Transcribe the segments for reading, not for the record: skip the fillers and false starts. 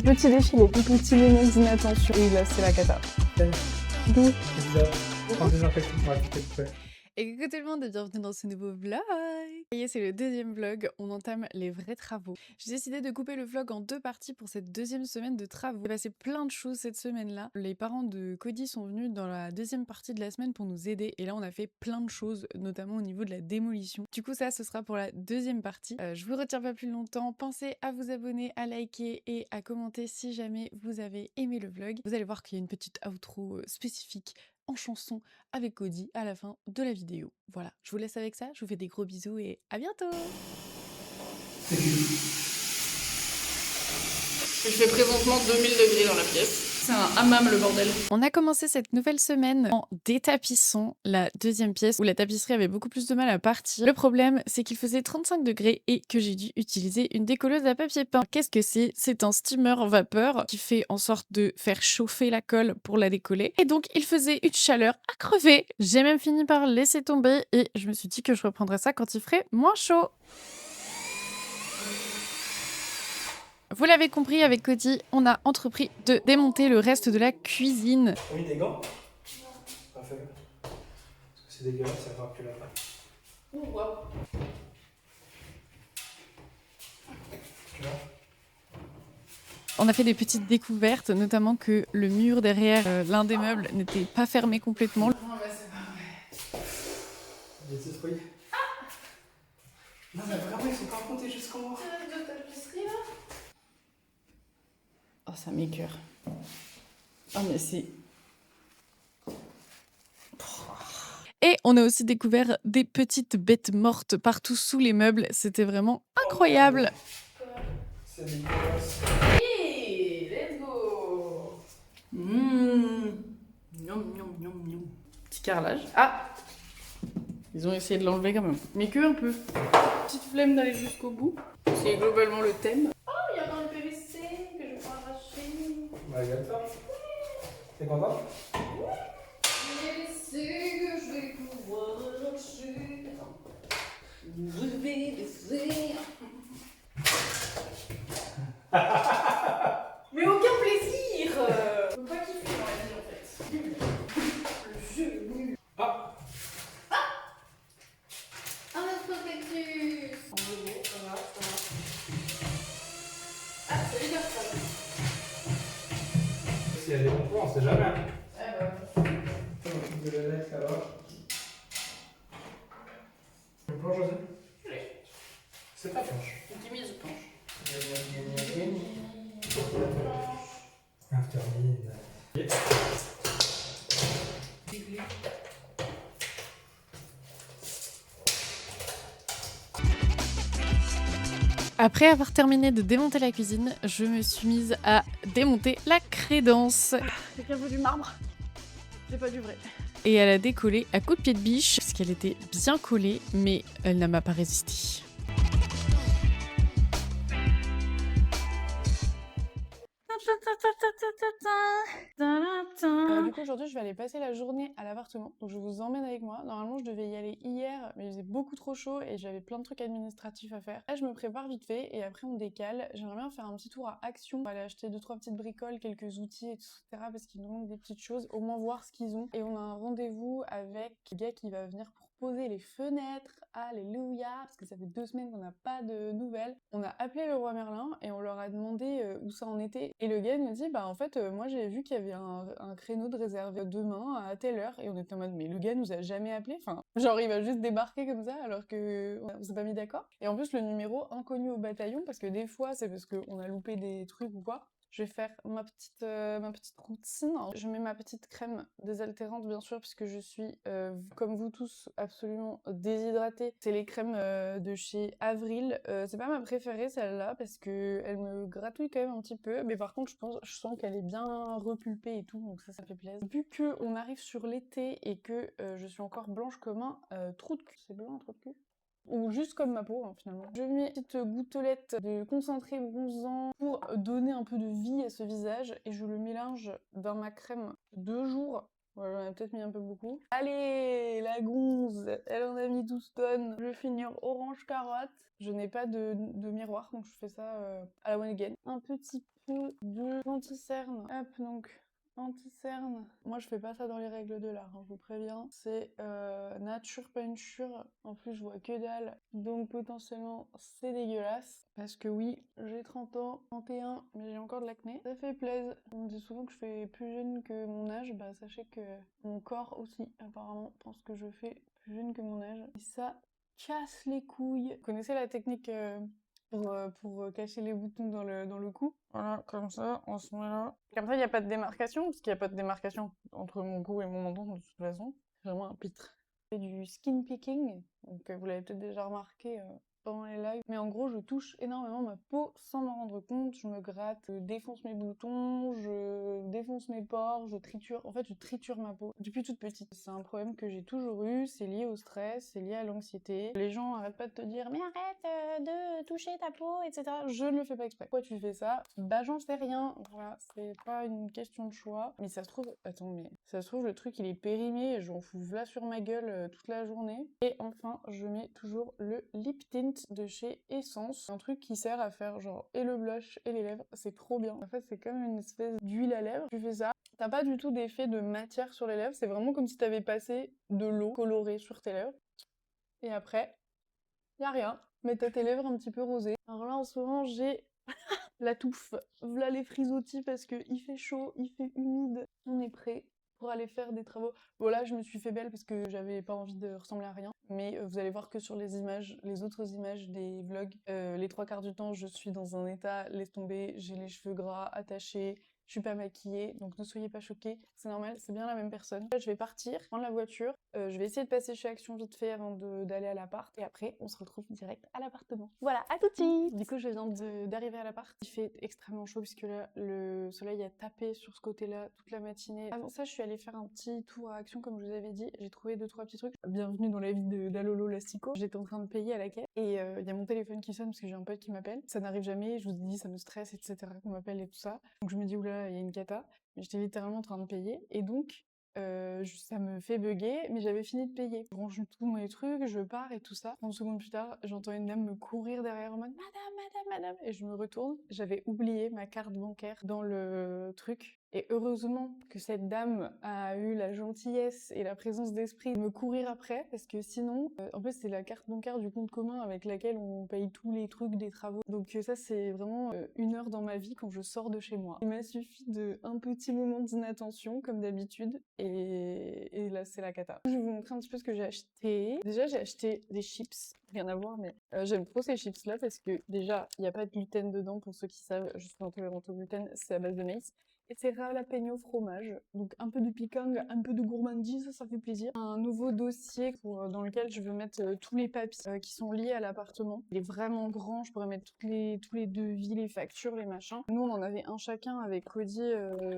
petit défilé, des petits moments d'inattention. Et là, c'est la cata. D'où C'est bizarre. Prends des infections, ouais, peut-être, ouais. Et coucou tout le monde et bienvenue dans ce nouveau vlog. Ça y est, c'est le deuxième vlog, on entame les vrais travaux. J'ai décidé de couper le vlog en deux parties pour cette deuxième semaine de travaux. Il s'est passé plein de choses cette semaine-là. Les parents de Cody sont venus dans la deuxième partie de la semaine pour nous aider et là on a fait plein de choses, notamment au niveau de la démolition. Du coup ça, ce sera pour la deuxième partie. Je vous retire pas plus longtemps, pensez à vous abonner, à liker et à commenter si jamais vous avez aimé le vlog. Vous allez voir qu'il y a une petite outro spécifique en chanson avec Cody à la fin de la vidéo. Voilà, je vous laisse avec ça, je vous fais des gros bisous et à bientôt. Je fais présentement 2000 degrés dans la pièce. C'est un hammam le bordel. On a commencé cette nouvelle semaine en détapissant la deuxième pièce où la tapisserie avait beaucoup plus de mal à partir. Le problème, c'est qu'il faisait 35 degrés et que j'ai dû utiliser une décolleuse à papier peint. Qu'est-ce que c'est? C'est un steamer vapeur qui fait en sorte de faire chauffer la colle pour la décoller. Et donc, il faisait une chaleur à crever. J'ai même fini par laisser tomber et je me suis dit que je reprendrais ça quand il ferait moins chaud. Vous l'avez compris, avec Cody, on a entrepris de démonter le reste de la cuisine. T'as mis des gants? Pas fait. Parce que c'est dégueulasse, ça va plus là-bas. Ouh, wow. Tu vois? On a fait des petites découvertes, notamment que le mur derrière l'un des meubles n'était pas fermé complètement. Non, mais c'est pas vrai. Des petits fruits. Non, mais vraiment, ils sont pas remontés jusqu'en haut. De tapisserie là? Oh, ça m'écoeure. Oh, mais c'est. Et on a aussi découvert des petites bêtes mortes partout sous les meubles. C'était vraiment incroyable. C'est dégueulasse. Hey, let's go. Miam, miam, miam, miam. Petit carrelage. Ah, ils ont essayé de l'enlever quand même. Mais que un peu. Petite flemme d'aller jusqu'au bout. C'est globalement le thème. Oh, il y a un PVC que je peux arracher. Bah, regarde-toi. T'es content? PVC que je vais pouvoir arracher. Je vais laisser. Mais aucun plaisir. Je peux pas kiffer dans la vie en fait. Le jeu est nul. Ah! Un autre cactus. En gros, ça va, ça va. Ah, ça veut dire ça. S'il y a des bons plans, on sait jamais. Hein. Ah bah. On s'occupe de la lettre alors. Le plan, José? Oui. C'est ta planche. Optimise ou planche. Termine. Après avoir terminé de démonter la cuisine, je me suis mise à démonter la crédence. Quelqu'un veut du marbre? J'ai pas du vrai. Et à la décoller à coups de pied de biche, parce qu'elle était bien collée, mais elle n'a pas résisté. Du coup, aujourd'hui, je vais aller passer la journée à l'appartement. Donc, je vous emmène avec moi. Normalement, je devais y aller hier, mais il faisait beaucoup trop chaud et j'avais plein de trucs administratifs à faire. Là, je me prépare vite fait et après, on décale. J'aimerais bien faire un petit tour à Action. On va aller acheter 2-3 petites bricoles, quelques outils, etc. Parce qu'il nous manque des petites choses. Au moins, voir ce qu'ils ont. Et on a un rendez-vous avec le gars qui va venir pour poser les fenêtres. Alléluia, parce que ça fait 2 semaines qu'on n'a pas de nouvelles. On a appelé le roi Merlin et on leur a demandé où ça en était. Et le gars nous dit, bah en fait, moi j'ai vu qu'il y avait un créneau de réservé demain à telle heure. Et on était en mode, mais le gars nous a jamais appelé. Enfin, genre il va juste débarquer comme ça alors que on s'est pas mis d'accord. Et en plus, le numéro inconnu au bataillon, parce que des fois c'est parce qu'on a loupé des trucs ou quoi. Je vais faire ma petite routine. Je mets ma petite crème désaltérante, bien sûr, puisque je suis, comme vous tous, absolument déshydratée. C'est les crèmes de chez Avril. C'est pas ma préférée, celle-là, parce que elle me gratouille quand même un petit peu. Mais par contre, je sens qu'elle est bien repulpée et tout, donc ça fait plaisir. Vu qu'on arrive sur l'été et que je suis encore blanche comme un trou de cul. C'est blanc, un trou de cul? Ou juste comme ma peau, hein, finalement. Je mets une petite gouttelette de concentré bronzant pour donner un peu de vie à ce visage et je le mélange dans ma crème 2 jours Voilà, j'en ai peut-être mis un peu beaucoup. Allez, la gonze, elle en a mis 12 tonnes. Je vais finir orange carotte. Je n'ai pas de miroir, donc je fais ça à la one again. Un petit peu de anti-cerne. Hop, donc anti-cerne. Moi, je fais pas ça dans les règles de l'art, hein, je vous préviens. C'est nature peinture. En plus, je vois que dalle. Donc, potentiellement, c'est dégueulasse. Parce que oui, j'ai 30 ans, 31, mais j'ai encore de l'acné. Ça fait plaisir. On me dit souvent que je fais plus jeune que mon âge. Bah, sachez que mon corps aussi, apparemment, pense que je fais plus jeune que mon âge. Et ça casse les couilles. Vous connaissez la technique pour cacher les boutons dans le cou? Voilà, comme ça, on se met là. Comme ça, il n'y a pas de démarcation, parce qu'il n'y a pas de démarcation entre mon cou et mon menton, de toute façon. C'est vraiment un pitre. C'est du skin picking, donc vous l'avez peut-être déjà remarqué pendant les lives. Mais en gros, je touche énormément ma peau sans m'en rendre compte. Je me gratte, je défonce mes boutons, je défonce mes pores, je triture. En fait, je triture ma peau depuis toute petite. C'est un problème que j'ai toujours eu. C'est lié au stress, c'est lié à l'anxiété. Les gens arrêtent pas de te dire mais arrête de toucher ta peau, etc. Je ne le fais pas exprès. Pourquoi tu fais ça? Bah j'en sais rien. Voilà, c'est pas une question de choix. Mais ça se trouve, attends, mais ça se trouve le truc il est périmé. J'en fous là sur ma gueule toute la journée. Et enfin, je mets toujours le lip tint de chez Essence. Un truc qui sert à faire genre et le blush et les lèvres. C'est trop bien. En fait, c'est comme une espèce d'huile à lèvres. Tu fais ça. T'as pas du tout d'effet de matière sur les lèvres. C'est vraiment comme si t'avais passé de l'eau colorée sur tes lèvres. Et après, y a rien. Mais t'as tes lèvres un petit peu rosées. Alors là, en ce moment, j'ai la touffe. Voilà les frisottis parce que il fait chaud, il fait humide. On est prêt pour aller faire des travaux. Bon là, je me suis fait belle parce que j'avais pas envie de ressembler à rien. Mais vous allez voir que sur les images, les autres images des vlogs, les 3/4 du temps, je suis dans un état laisse tomber. J'ai les cheveux gras, attachés. Je suis pas maquillée, donc ne soyez pas choqués, c'est normal, c'est bien la même personne. Là, je vais partir, prendre la voiture, je vais essayer de passer chez Action vite fait avant d'aller à l'appart, et après, on se retrouve direct à l'appartement. Voilà, à tout de suite. Du coup, je viens d'arriver à l'appart. Il fait extrêmement chaud, puisque là, le soleil a tapé sur ce côté-là toute la matinée. Avant ça, je suis allée faire un petit tour à Action, comme je vous avais dit. J'ai trouvé 2-3 petits trucs. Bienvenue dans la vie d'Alolo Lastico. J'étais en train de payer à la caisse, et il y a mon téléphone qui sonne, parce que j'ai un pote qui m'appelle. Ça n'arrive jamais, je vous ai dit, ça me stresse, etc., qu'on m'appelle et tout ça. Donc je me dis, oula, il y a une cata. Mais j'étais littéralement en train de payer. Et donc, ça me fait bugger, mais j'avais fini de payer. Je range tous mes trucs, je pars et tout ça. 30 secondes plus tard, j'entends une dame me courir derrière en mode Madame, madame, madame. Et je me retourne. J'avais oublié ma carte bancaire dans le truc. Et heureusement que cette dame a eu la gentillesse et la présence d'esprit de me courir après, parce que sinon, en plus c'est la carte bancaire du compte commun avec laquelle on paye tous les trucs des travaux. Donc ça c'est vraiment une heure dans ma vie quand je sors de chez moi. Il m'a suffi de un petit moment d'inattention comme d'habitude et là c'est la cata. Je vais vous montrer un petit peu ce que j'ai acheté. Déjà j'ai acheté des chips, rien à voir mais j'aime trop ces chips là parce que déjà il n'y a pas de gluten dedans pour ceux qui savent, je suis intolérante au gluten, c'est à base de maïs. Et c'est jalapeno fromage, donc un peu de piquant, un peu de gourmandise, ça fait plaisir. Un nouveau dossier dans lequel je veux mettre tous les papiers qui sont liés à l'appartement. Il est vraiment grand, je pourrais mettre tous les devis, les factures, les machins. Nous on en avait un chacun avec Cody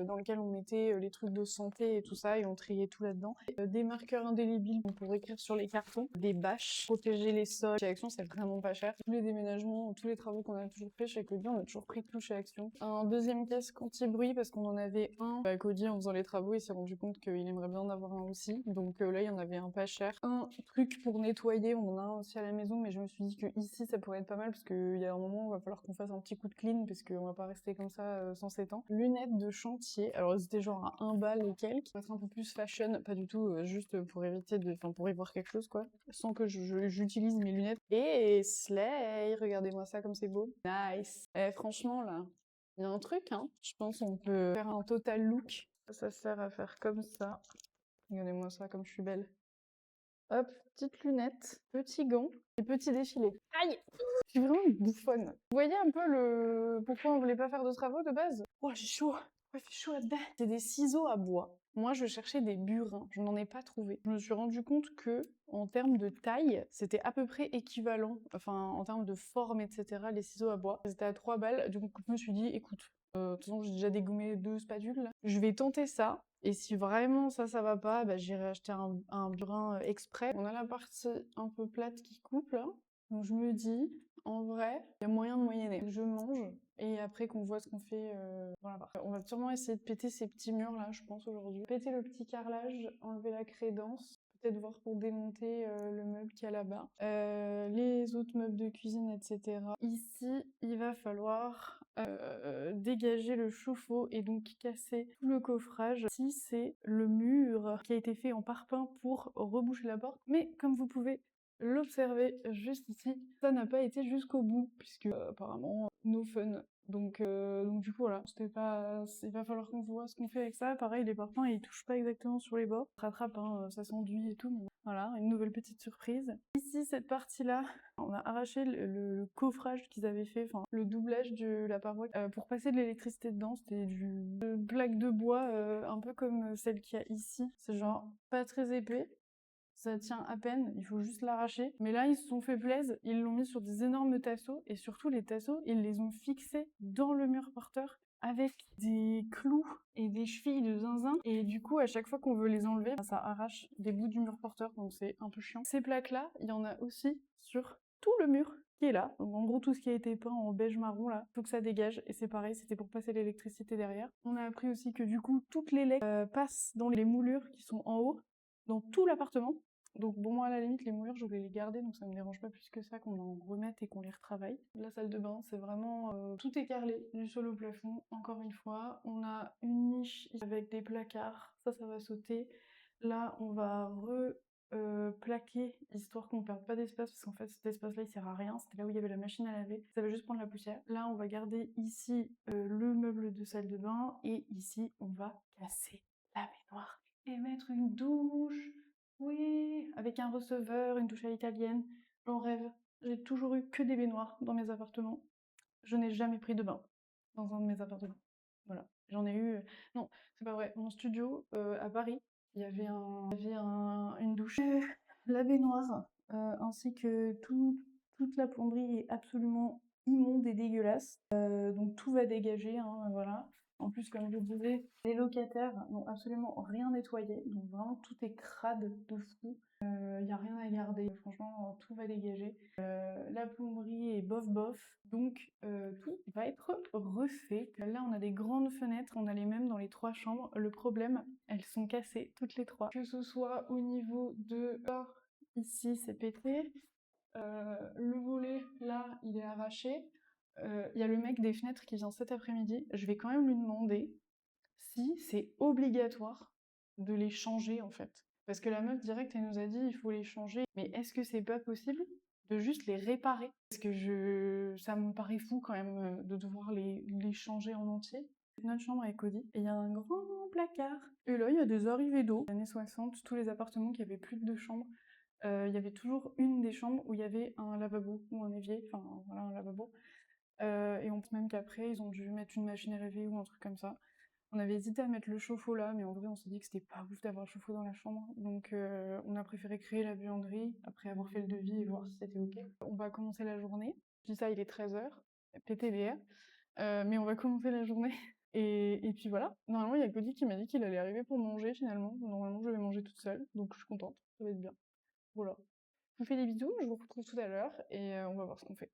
dans lequel on mettait les trucs de santé et tout ça et on triait tout là-dedans. Des marqueurs indélébiles pour écrire sur les cartons, des bâches, protéger les sols. Chez Action c'est vraiment pas cher. Tous les déménagements, tous les travaux qu'on a toujours fait chez Cody, on a toujours pris tout chez Action. Un deuxième casque anti-bruit parce qu'on en avait un. Cody, en faisant les travaux, il s'est rendu compte qu'il aimerait bien en avoir un aussi. Donc là, il y en avait un pas cher. Un truc pour nettoyer, on en a un aussi à la maison, mais je me suis dit que ici, ça pourrait être pas mal parce qu'il y a un moment, il va falloir qu'on fasse un petit coup de clean parce qu'on va pas rester comme ça sans s'étendre. Lunettes de chantier. Alors, elles étaient genre à 1 balle et quelques. Ça va être un peu plus fashion, pas du tout, juste pour éviter pour y voir quelque chose, quoi. Sans que j'utilise mes lunettes. Et slay, regardez-moi ça comme c'est beau. Nice. Franchement, là. Il y a un truc, hein. Je pense qu'on peut faire un total look. Ça sert à faire comme ça. Regardez-moi ça, comme je suis belle. Hop, petites lunettes, petits gants et petit défilé. Aïe! Je suis vraiment une bouffonne. Vous voyez un peu pourquoi on voulait pas faire de travaux de base? Oh, j'ai chaud! Ouais, il fait chaud là-dedans. C'est des ciseaux à bois. Moi, je cherchais des burins. Je n'en ai pas trouvé. Je me suis rendu compte que, en termes de taille, c'était à peu près équivalent. Enfin, en termes de forme, etc., les ciseaux à bois. C'était à 3 balles. Du coup, je me suis dit, écoute, de toute façon, j'ai déjà dégommé 2 spatules, là. Je vais tenter ça. Et si vraiment ça va pas, bah, j'irai acheter un burin exprès. On a la partie un peu plate qui coupe, là. Donc je me dis, En vrai, il y a moyen de moyenner. Je mange et après qu'on voit ce qu'on fait dans l'appart. On va sûrement essayer de péter ces petits murs là, je pense, aujourd'hui. Péter le petit carrelage, enlever la crédence. Peut-être voir pour démonter le meuble qu'il y a là-bas. Les autres meubles de cuisine, etc. Ici, il va falloir dégager le chauffe-eau et donc casser tout le coffrage. Ici, c'est le mur qui a été fait en parpaing pour reboucher la porte. Mais comme vous pouvez l'observer juste ici, ça n'a pas été jusqu'au bout, puisque apparemment, no fun. Donc du coup voilà, il va falloir qu'on voit ce qu'on fait avec ça. Pareil, les parpaings ils touchent pas exactement sur les bords, ça rattrape, hein, ça s'enduit et tout, mais voilà, une nouvelle petite surprise. Ici, cette partie-là, on a arraché le coffrage qu'ils avaient fait, enfin le doublage de la paroi pour passer de l'électricité dedans. C'était de plaques de bois un peu comme celle qu'il y a ici. C'est genre pas très épais. Ça tient à peine, il faut juste l'arracher. Mais là, ils se sont fait plaisir, ils l'ont mis sur des énormes tasseaux, et surtout les tasseaux, ils les ont fixés dans le mur porteur avec des clous et des chevilles de zinzin. Et du coup, à chaque fois qu'on veut les enlever, ça arrache des bouts du mur porteur, donc c'est un peu chiant. Ces plaques-là, il y en a aussi sur tout le mur qui est là. Donc en gros, tout ce qui a été peint en beige marron, là, faut que ça dégage. Et c'est pareil, c'était pour passer l'électricité derrière. On a appris aussi que du coup, toutes les laines passent dans les moulures qui sont en haut, dans tout l'appartement. Donc bon, moi à la limite, les moulures, je voulais les garder, donc ça me dérange pas plus que ça qu'on en remette et qu'on les retravaille. La salle de bain, c'est vraiment... tout est carrelé, du sol au plafond, encore une fois. On a une niche avec des placards, ça va sauter. Là, on va plaquer, histoire qu'on perde pas d'espace, parce qu'en fait cet espace-là il sert à rien, c'était là où il y avait la machine à laver, ça va juste prendre la poussière. Là, on va garder ici le meuble de salle de bain, et ici, on va casser la baignoire et mettre une douche. Oui, avec un receveur, une douche à l'italienne, j'en rêve. J'ai toujours eu que des baignoires dans mes appartements. Je n'ai jamais pris de bain dans un de mes appartements. Voilà, j'en ai eu... Non, c'est pas vrai. Mon studio, à Paris, il y avait une douche. La baignoire, ainsi que toute la plomberie est absolument immonde et dégueulasse. Donc tout va dégager, hein, voilà. En plus, comme je vous disais, les locataires n'ont absolument rien nettoyé, donc vraiment tout est crade de fou. Il n'y a rien à garder, franchement tout va dégager. La plomberie est bof bof, donc tout va être refait. Là on a des grandes fenêtres, on a les mêmes dans les 3 chambres. Le problème, elles sont cassées toutes les 3. Que ce soit au niveau de... Ici c'est pété, le volet là il est arraché. Il y a le mec des fenêtres qui vient cet après-midi. Je vais quand même lui demander si c'est obligatoire de les changer en fait. Parce que la meuf direct elle nous a dit il faut les changer. Mais est-ce que c'est pas possible de juste les réparer? Parce que ça me paraît fou quand même de devoir les changer en entier. Notre chambre est cosy et il y a un grand placard. Et là il y a des arrivées d'eau. Années 60, tous les appartements qui avaient plus de 2 chambres, il y avait toujours une des chambres où il y avait un lavabo ou un évier, enfin voilà un lavabo. Et on pense même qu'après, ils ont dû mettre une machine à laver ou un truc comme ça. On avait hésité à mettre le chauffe-eau là, mais en vrai, on s'est dit que c'était pas ouf d'avoir le chauffe-eau dans la chambre. Donc, on a préféré créer la buanderie après avoir fait le devis et voir si c'était ok. On va commencer la journée. Je dis ça, il est 13h, PTBR. Mais on va commencer la journée. Et puis voilà. Normalement, il y a Cody qui m'a dit qu'il allait arriver pour manger finalement. Normalement, je vais manger toute seule, donc je suis contente. Ça va être bien. Voilà. Je vous fais des bisous, je vous retrouve tout à l'heure et on va voir ce qu'on fait.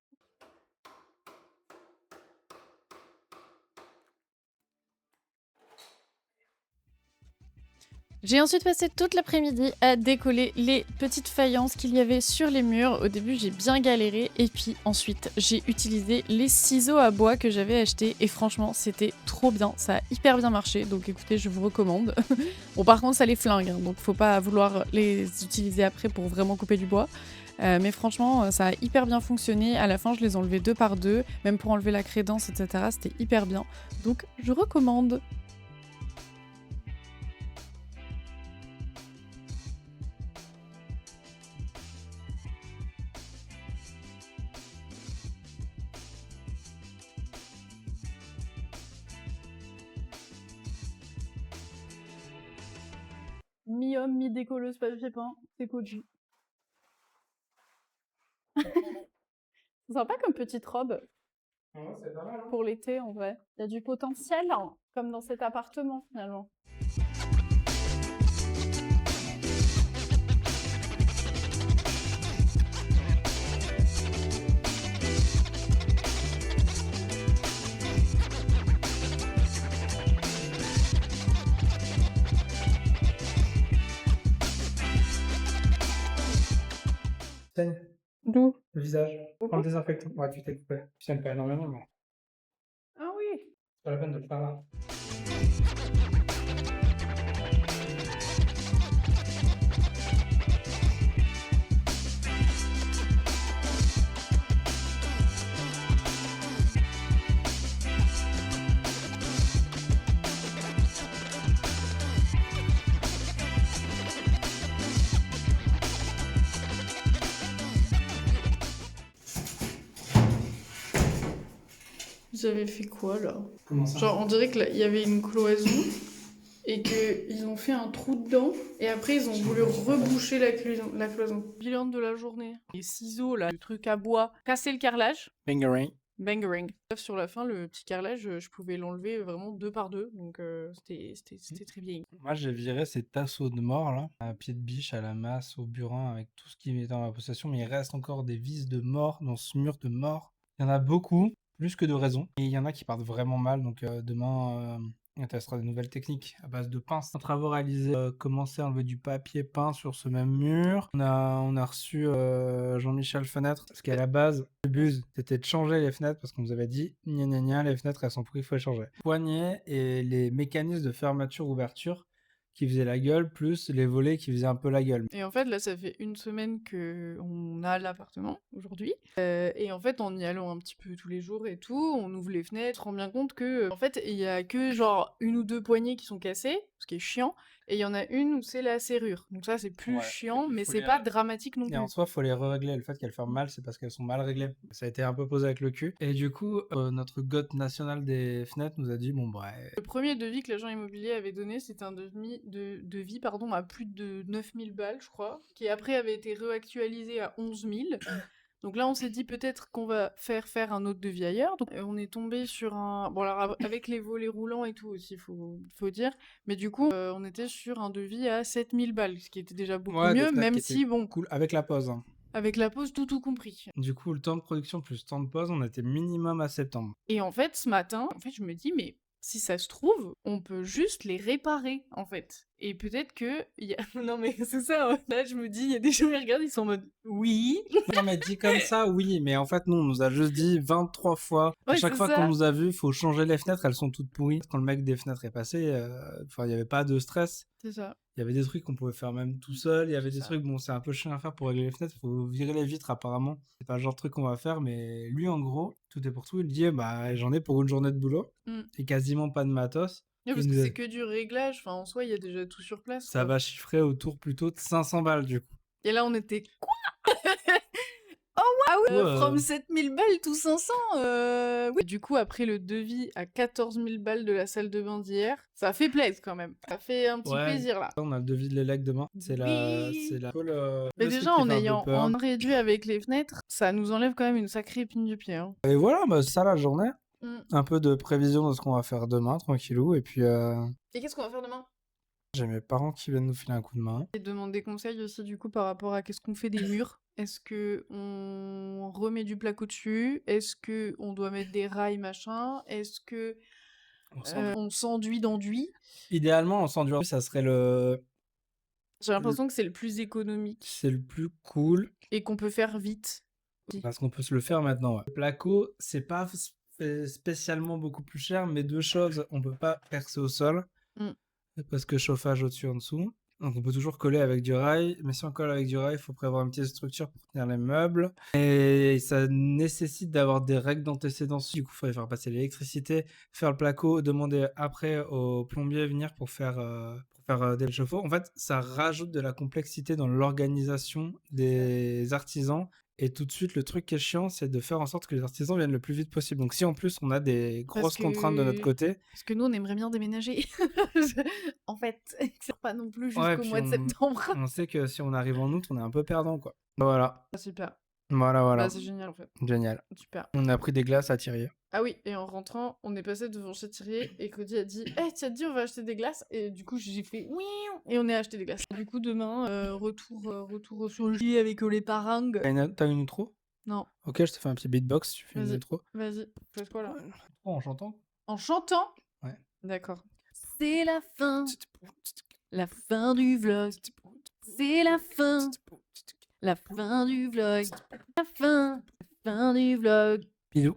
J'ai ensuite passé toute l'après-midi à décoller les petites faïences qu'il y avait sur les murs. Au début, j'ai bien galéré et puis ensuite, j'ai utilisé les ciseaux à bois que j'avais achetés et franchement, c'était trop bien. Ça a hyper bien marché, donc écoutez, je vous recommande. Bon, par contre, ça les flingue, hein, donc faut pas vouloir les utiliser après pour vraiment couper du bois. Mais franchement, ça a hyper bien fonctionné. À la fin, je les ai enlevés 2 par 2, même pour enlever la crédence, etc. C'était hyper bien. Donc, je recommande. Mi-homme, mi-décolleuse papier peint, c'est Koji. C'est sympa comme petite robe. Ouais, c'est pas mal, hein. Pour l'été en vrai. Il y a du potentiel, hein, comme dans cet appartement finalement. saigne D'où? le visage. Prends le désinfectant. Ouais, tu t'es coupé. Tu saignes pas énormément, mais Ah oui. c'est pas la peine de le faire là. Vous avez fait quoi là? Comment ça? Genre on dirait qu'il y avait une cloison et qu'ils ont fait un trou dedans et après ils ont voulu reboucher la cloison. Bilan de la journée. Les ciseaux là, le truc à bois, casser le carrelage. Fingering. Bangering. Sur la fin, le petit carrelage, je pouvais l'enlever vraiment 2 par 2, donc c'était très bien. Moi, j'ai viré ces tasseaux de mort là, à pied de biche, à la masse, au burin, avec tout ce qui est dans ma possession, mais il reste encore des vis de mort dans ce mur de mort. Il y en a beaucoup, plus que de raisons, et il y en a qui partent vraiment mal, donc demain, on testera de nouvelles techniques à base de pinces. En travaux réalisés, commencer à enlever du papier peint sur ce même mur. On a reçu Jean-Michel Fenêtre, parce qu'à la base, le but, c'était de changer les fenêtres, parce qu'on nous avait dit, gna gna gna, les fenêtres, elles sont pourries, il faut les changer. Poignées et les mécanismes de fermeture-ouverture qui faisaient la gueule, plus les volets qui faisaient un peu la gueule. Et en fait, là, ça fait 1 semaine qu'on a l'appartement, aujourd'hui. Et en fait, en y allant un petit peu tous les jours et tout, on ouvre les fenêtres, on se rend bien compte que, en fait, il y a que genre 1 ou 2 poignées qui sont cassées, ce qui est chiant, et il y en a une où c'est la serrure. Donc ça, c'est plus Ouais, chiant, il mais faut c'est les pas dramatique non Et en plus. soi, faut les régler. Le fait qu'elles ferment mal, c'est parce qu'elles sont mal réglées. Ça a été un peu posé avec le cul. Et du coup, notre goth national des fenêtres nous a dit, bon, bref. Le premier devis que l'agent immobilier avait donné, c'était un devis pardon, à plus de 9000 balles, je crois, qui après avait été réactualisé à 11 000. Donc là, on s'est dit peut-être qu'on va faire un autre devis ailleurs. Donc on est tombé sur un... Bon alors avec les volets roulants et tout aussi, faut dire. Mais du coup, on était sur un devis à 7000 balles, ce qui était déjà beaucoup Ouais, des mieux, fenêtres même qui si, étaient bon, cool avec la pause. Hein. avec la pause, tout compris. Du coup, le temps de production plus temps de pause, on était minimum à septembre. Et en fait, ce matin, je me dis, mais si ça se trouve, on peut juste les réparer, en fait. Et peut-être que... Non mais c'est ça, hein. Là je me dis, il y a des gens qui regardent, ils sont en mode, oui. Non, mais dit comme ça, oui. Mais en fait, nous, on nous a juste dit 23 fois. À Ouais, chaque c'est fois qu'on ça. nous a vu, il faut changer les fenêtres, elles sont toutes pourries. Quand le mec des fenêtres est passé, il n'y avait pas de stress. C'est ça. Il y avait des trucs qu'on pouvait faire même tout seul. Il y avait C'est des ça. trucs, bon, c'est un peu chiant à faire pour régler les fenêtres. Il faut virer les vitres, apparemment. C'est pas le genre de truc qu'on va faire. Mais lui, en gros, tout est pour tout. Il dit, bah, j'en ai pour une journée de boulot. Et quasiment pas de matos. Ouais, Il parce que nous a- c'est que du réglage, enfin en soi, il y a déjà tout sur place, Ça quoi. va chiffrer autour plutôt de 500 balles, du coup. Et là, on était, quoi? Ah ouais, Ouais. from 7000 balles, tout 500, oui. Du coup, après le devis à 14 000 balles de la salle de bain d'hier, ça fait plaisir quand même. Ça fait un petit Ouais. plaisir, là. On a le devis de l'élec demain. C'est Oui. la... Mais le truc déjà, qui en fait un peu ayant peur. en réduit avec les fenêtres, ça nous enlève quand même une sacrée épine du pied, hein. Et voilà, bah, ça la journée. Mm. Un peu de prévision de ce qu'on va faire demain, tranquillou. Et puis, Et qu'est-ce qu'on va faire demain? j'ai mes parents qui viennent nous filer un coup de main. Et demande des conseils aussi du coup par rapport à qu'est-ce qu'on fait des murs. Est-ce que on remet du placo dessus? Est-ce que on doit mettre des rails machin? Est-ce que on s'enduit d'enduit? Idéalement, on s'endure. Ça serait le... J'ai l'impression que c'est le plus économique C'est le plus cool. et qu'on peut faire vite. Parce qu'on peut se le faire maintenant. Ouais. Le placo, c'est pas spécialement beaucoup plus cher, mais deux choses, on peut pas percer au sol. Parce que chauffage au-dessus en dessous. Donc on peut toujours coller avec du rail, mais si on colle avec du rail, il faut prévoir une petite structure pour tenir les meubles. Et ça nécessite d'avoir des règles d'antécédence. Du coup, il faudrait faire passer l'électricité, faire le placo, demander après au plombier venir pour faire des chauffe-eau. En fait, ça rajoute de la complexité dans l'organisation des artisans. Et tout de suite, le truc qui est chiant, c'est de faire en sorte que les artisans viennent le plus vite possible. Donc si en plus on a des grosses contraintes de notre côté... Parce que nous, on aimerait bien déménager. En fait, c'est pas non plus Ouais, jusqu'au puis mois de septembre. on sait que si on arrive en août, on est un peu perdant, quoi. Voilà. Super. Voilà. Bah, c'est génial en fait. Génial. Super. On a pris des glaces à Thierry. Ah oui, et en rentrant, on est passé devant chez Thierry et Cody a dit hey, tu as dit on va acheter des glaces? Et du coup, j'ai fait oui, et on est acheté des glaces. Du coup, demain, retour sur le lit avec les parangues. T'as une outro? Non. Ok, je te fais un petit beatbox, tu fais une Vas-y. outro. Vas-y, fais quoi là? Oh, en chantant? En chantant? Ouais. D'accord. C'est la fin. La fin du vlog. C'est la fin. La fin du vlog. La fin du vlog. Bisous.